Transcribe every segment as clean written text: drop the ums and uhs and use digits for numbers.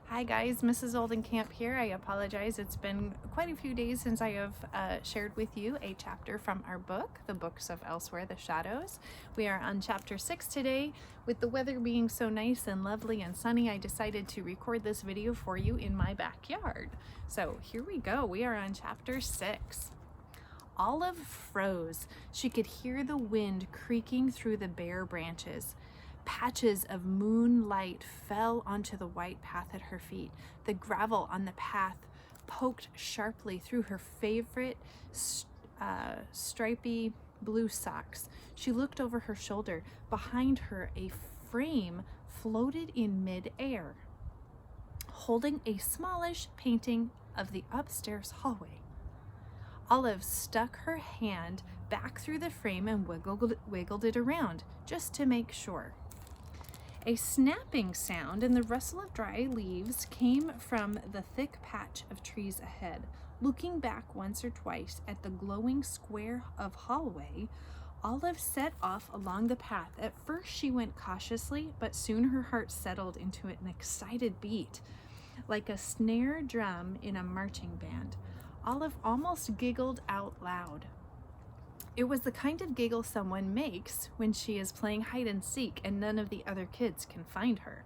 Hi guys, Mrs. Oldenkamp here. I apologize. It's been quite a few days since I have shared with you a chapter from our book, The Books of Elsewhere, The Shadows. We are on chapter 6 today. With the weather being so nice and lovely and sunny, I decided to record this video for you in my backyard. So here we go. We are on chapter 6. Olive froze. She could hear the wind creaking through the bare branches. Patches of moonlight fell onto the white path at her feet. The gravel on the path poked sharply through her favorite stripy blue socks. She looked over her shoulder. Behind her, a frame floated in mid-air, holding a smallish painting of the upstairs hallway. Olive stuck her hand back through the frame and wiggled it around, just to make sure. A snapping sound and the rustle of dry leaves came from the thick patch of trees ahead. Looking back once or twice at the glowing square of hallway, Olive set off along the path. At first she went cautiously, but soon her heart settled into an excited beat, like a snare drum in a marching band. Olive almost giggled out loud. It was the kind of giggle someone makes when she is playing hide and seek and none of the other kids can find her,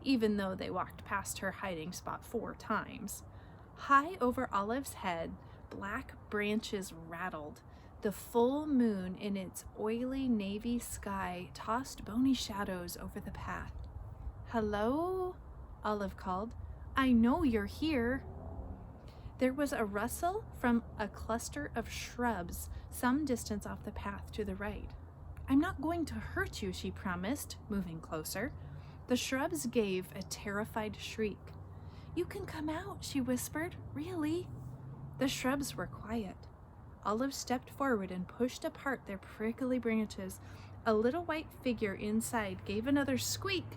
even though they walked past her hiding spot 4 times. High over Olive's head, black branches rattled. The full moon in its oily navy sky tossed bony shadows over the path. "Hello?" Olive called. "I know you're here." There was a rustle from a cluster of shrubs some distance off the path to the right. "I'm not going to hurt you," she promised, moving closer. The shrubs gave a terrified shriek. "You can come out," she whispered. "Really?" The shrubs were quiet. Olive stepped forward and pushed apart their prickly branches. A little white figure inside gave another squeak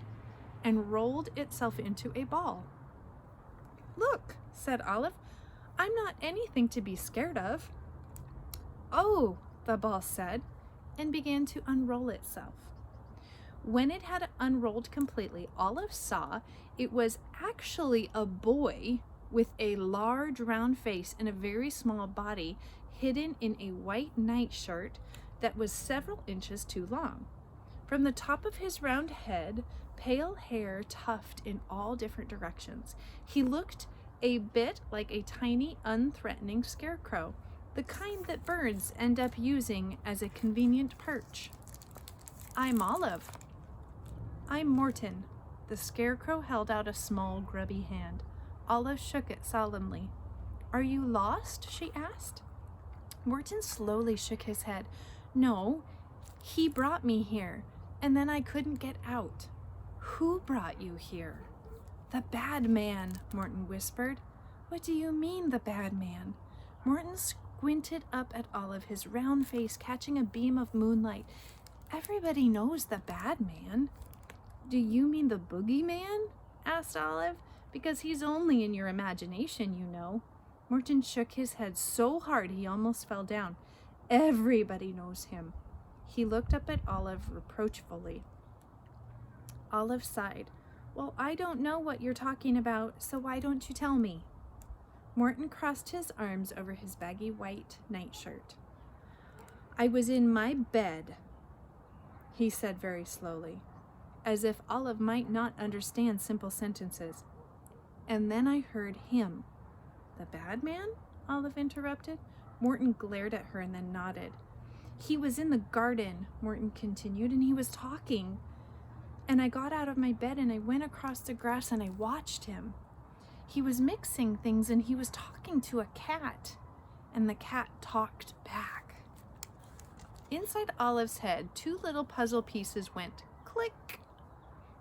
and rolled itself into a ball. "Look," said Olive. "I'm not anything to be scared of." "Oh," the ball said, and began to unroll itself. When it had unrolled completely, Olive saw it was actually a boy with a large round face and a very small body hidden in a white nightshirt that was several inches too long. From the top of his round head, pale hair tufted in all different directions. He looked a bit like a tiny, unthreatening scarecrow, the kind that birds end up using as a convenient perch. "I'm Olive." "I'm Morton." The scarecrow held out a small, grubby hand. Olive shook it solemnly. "Are you lost?" she asked. Morton slowly shook his head. "No, he brought me here, and then I couldn't get out." "Who brought you here?" "The bad man," Morton whispered. "What do you mean, the bad man?" Morton squinted up at Olive, his round face catching a beam of moonlight. "Everybody knows the bad man." "Do you mean the boogeyman?" asked Olive. "Because he's only in your imagination, you know." Morton shook his head so hard he almost fell down. "Everybody knows him." He looked up at Olive reproachfully. Olive sighed. "Well, I don't know what you're talking about, so why don't you tell me?" Morton crossed his arms over his baggy white nightshirt. "I was in my bed," he said very slowly, as if Olive might not understand simple sentences. "And then I heard him." "The bad man?" Olive interrupted. Morton glared at her and then nodded. "He was in the garden," Morton continued, "and he was talking. And I got out of my bed and I went across the grass and I watched him. He was mixing things and he was talking to a cat, and the cat talked back." Inside Olive's head, 2 little puzzle pieces went click.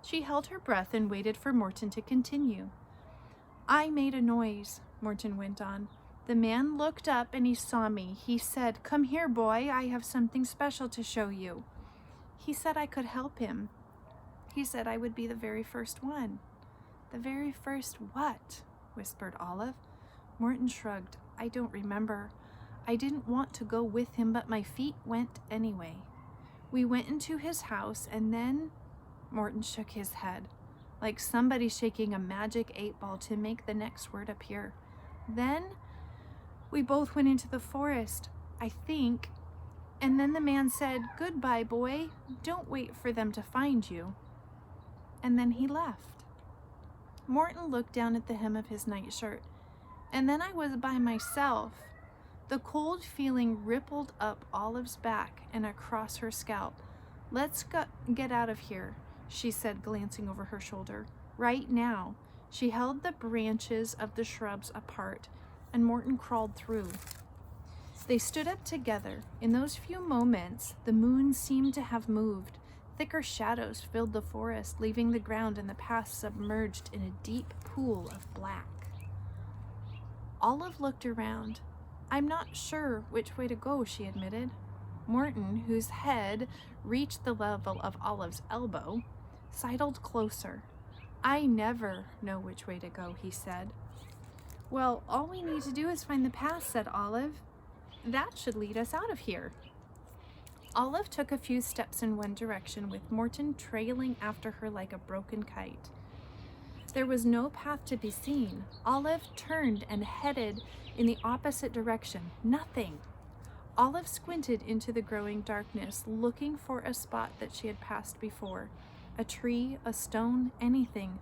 She held her breath and waited for Morton to continue. "I made a noise," Morton went on. "The man looked up and he saw me. He said, 'Come here, boy, I have something special to show you.' He said I could help him. He said I would be the very first one." "The very first what?" whispered Olive. Morton shrugged. "I don't remember. I didn't want to go with him, but my feet went anyway. We went into his house and then—" Morton shook his head. like somebody shaking a magic 8-ball to make the next word appear. Then we both went into the forest, I think, and then the man said, "Goodbye, boy. Don't wait for them to find you." And then he left. Morton looked down at the hem of his nightshirt, and then I was by myself. The cold feeling rippled up Olive's back and across her scalp. "Let's get out of here," she said, glancing over her shoulder. "Right now." She held the branches of the shrubs apart, and Morton crawled through. They stood up together. In those few moments, the moon seemed to have moved. Thicker shadows filled the forest, leaving the ground and the path submerged in a deep pool of black. Olive looked around. "I'm not sure which way to go," she admitted. Morton, whose head reached the level of Olive's elbow, sidled closer. "I never know which way to go," he said. "Well, all we need to do is find the path," said Olive. "That should lead us out of here." Olive took a few steps in one direction, with Morton trailing after her like a broken kite. There was no path to be seen. Olive turned and headed in the opposite direction. Nothing. Olive squinted into the growing darkness, looking for a spot that she had passed before. A tree, a stone, anything,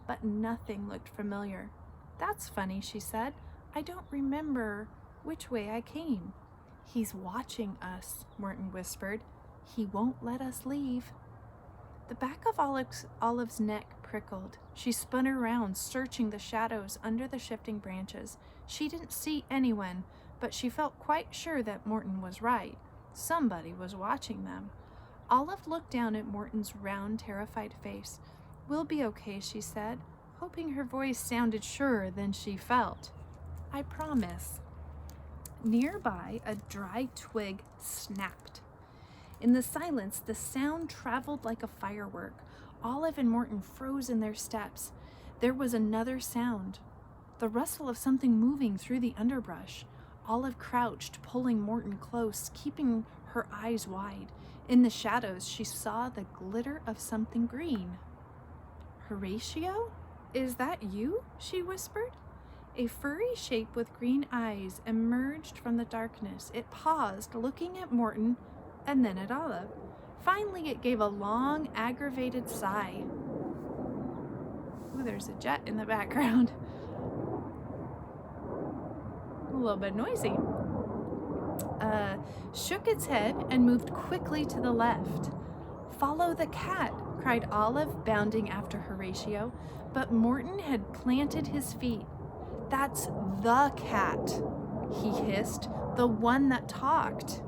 but nothing looked familiar. "That's funny," she said. "I don't remember which way I came." "He's watching us," Morton whispered. "He won't let us leave." The back of Olive's neck prickled. She spun around, searching the shadows under the shifting branches. She didn't see anyone, but she felt quite sure that Morton was right. Somebody was watching them. Olive looked down at Morton's round, terrified face. "We'll be okay," she said, hoping her voice sounded surer than she felt. "I promise." Nearby, a dry twig snapped. In the silence, the sound traveled like a firework. Olive and Morton froze in their steps. There was another sound, the rustle of something moving through the underbrush. Olive crouched, pulling Morton close, keeping her eyes wide. In the shadows, she saw the glitter of something green. "Horatio? Is that you?" she whispered. A furry shape with green eyes emerged from the darkness. It paused, looking at Morton and then at Olive. Finally, it gave a long, aggravated sigh. Ooh, there's a jet in the background. A little bit noisy. Shook its head and moved quickly to the left. "Follow the cat," cried Olive, bounding after Horatio, but Morton had planted his feet. "That's the cat," he hissed, "the one that talked."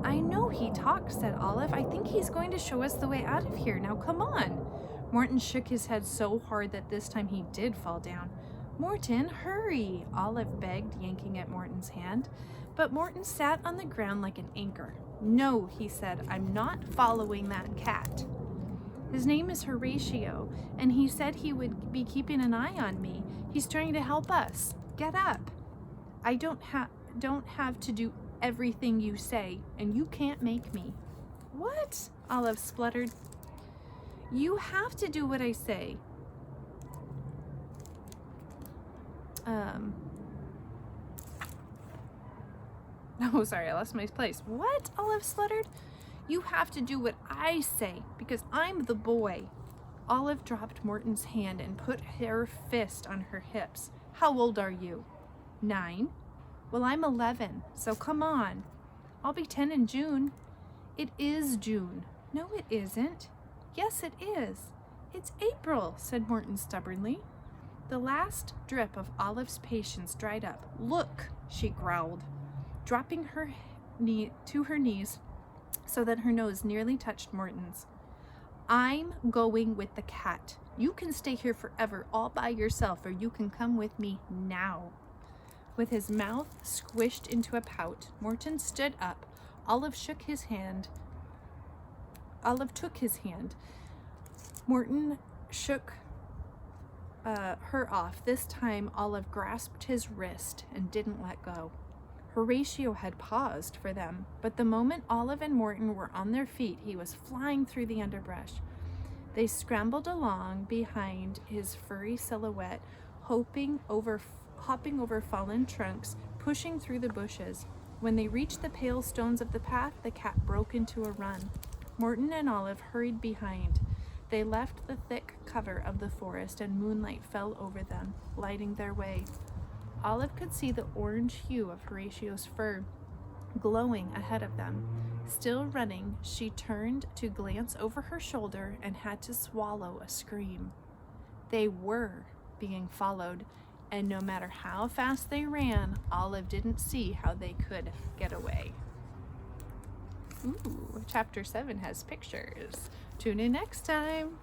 "I know he talked," said Olive. "I think he's going to show us the way out of here. Now come on." Morton shook his head so hard that this time he did fall down. "Morton, hurry," Olive begged, yanking at Morton's hand. But Morton sat on the ground like an anchor. "No," he said, "I'm not following that cat. His name is Horatio, and he said he would be keeping an eye on me. He's trying to help us. Get up. I don't have to do everything you say, and you can't make me." "What?" Olive spluttered. "You have to do what I say." Oh, sorry, I lost my place. "What?" Olive spluttered. "You have to do what I say, because I'm the boy." Olive dropped Morton's hand and put her fist on her hips. "How old are you?" 9. "Well, I'm 11, so come on. I'll be 10 in June." "It is June." "No, it isn't." "Yes, it is." "It's April," said Morton stubbornly. The last drip of Olive's patience dried up. "Look," she growled, dropping her to her knees so that her nose nearly touched Morton's. "I'm going with the cat. You can stay here forever all by yourself, or you can come with me now." With his mouth squished into a pout, Morton stood up. Olive took his hand. Morton shook her off. This time, Olive grasped his wrist and didn't let go. Horatio had paused for them, but the moment Olive and Morton were on their feet, he was flying through the underbrush. They scrambled along behind his furry silhouette, hopping over fallen trunks, pushing through the bushes. When they reached the pale stones of the path, the cat broke into a run. Morton and Olive hurried behind. They left the thick cover of the forest, and moonlight fell over them, lighting their way. Olive could see the orange hue of Horatio's fur glowing ahead of them. Still running, she turned to glance over her shoulder and had to swallow a scream. They were being followed, and no matter how fast they ran, Olive didn't see how they could get away. Ooh, chapter 7 has pictures. Tune in next time.